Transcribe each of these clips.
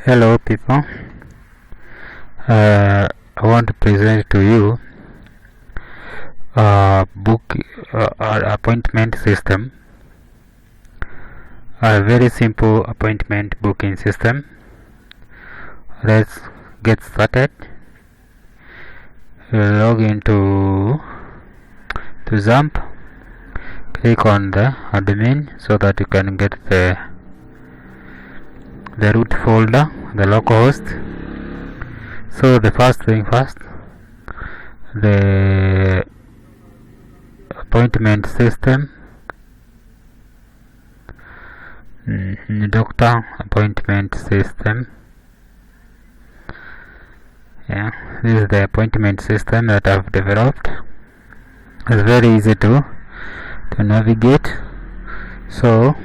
Hello people, I want to present to you a appointment system, a very simple appointment booking system. Let's get started. Log into XAMPP, click on the admin so that you can get the root folder, the localhost. So the first thing first, the appointment system, doctor appointment system. This is the appointment system that I've developed. It's very easy to navigate. So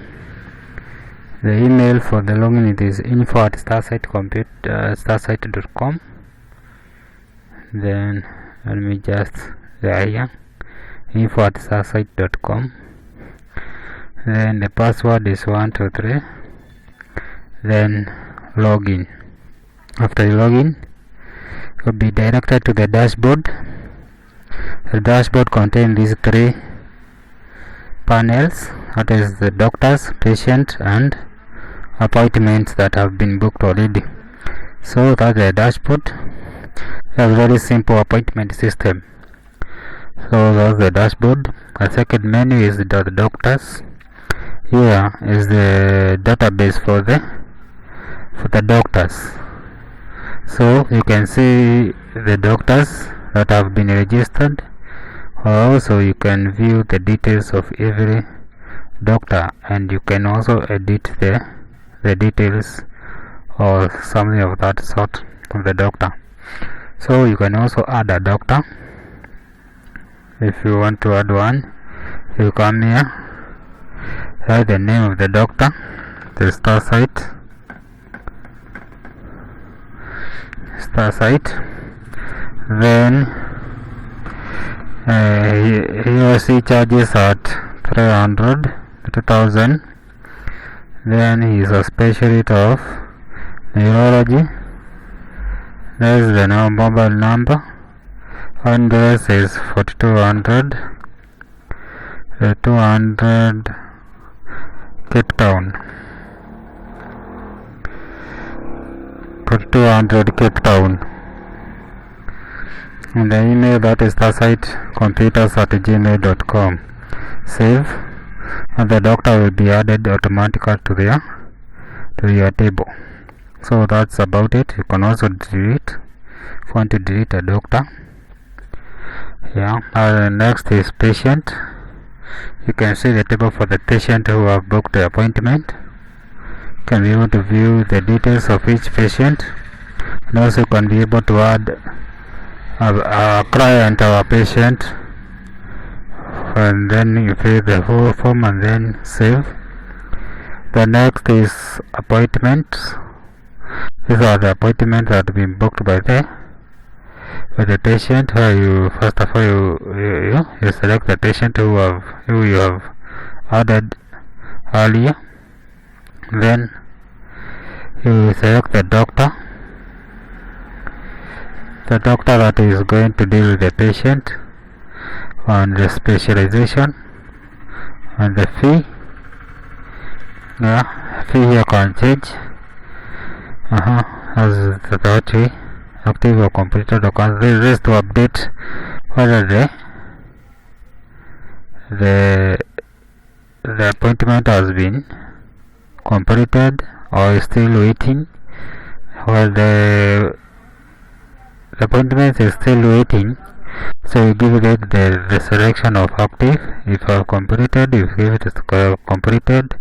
the email for the login is info@starsite.com. Then let me just here, info@starsite.com. Then the password is 123. Then login. After you login, you'll be directed to the dashboard. The dashboard contains these three panels, that is the doctors, patient, and appointments that have been booked already. So that's the dashboard. A very simple appointment system. So that's the dashboard. The second menu is the doctors. Here is the database for the doctors. So you can see the doctors that have been registered. Also you can view the details of every doctor, and you can also edit the details or something of that sort of the doctor. So you can also add a doctor. If you want to add one, you come here, write the name of the doctor, the Starsite. Then he or she charges at 300 to 2000. Then he is a specialist of neurology. There's the mobile number. Address is 4200 200 Cape Town. 4200 Cape Town. And the email, that is starsitecomputers@gmail.com. Save, and the doctor will be added automatically to your table. So that's about it. You can also delete if you want to delete a doctor. Next is patient. You can see the table for the patient who have booked the appointment. You can be able to view the details of each patient, and also you can be able to add a client or a patient, and then you fill the whole form and then save. The next is appointments. These are the appointments that have been booked by the patient. Where you first of all you select the patient who you have added earlier. Then you select the doctor that is going to deal with the patient, and the specialization, and the fee. Fee here can change as the active or completed account. This is to update whether the appointment has been completed or is still waiting. While the appointment is still waiting, so you give it the selection of active. If completed, you give it completed.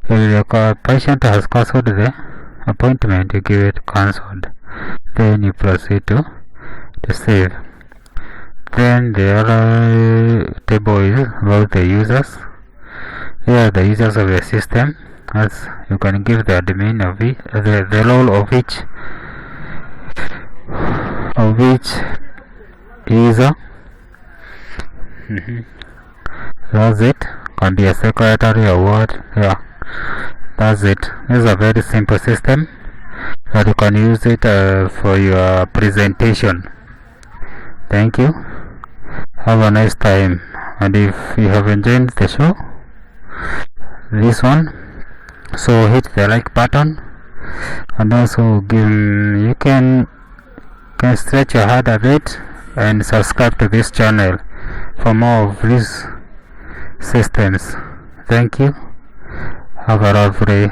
If the patient has cancelled the appointment, you give it cancelled. Then you proceed to save. Then the other table is about the users. Here are the users of the system. As you can give the admin of the role of each user. That's it. Can be a secretary or what. That's it. This is a very simple system. that you can use it for your presentation. Thank you. Have a nice time. And if you have enjoyed the show, this one, so hit the like button, and also you can stretch your heart a bit and subscribe to this channel for more of these systems. Thank you. Have a lovely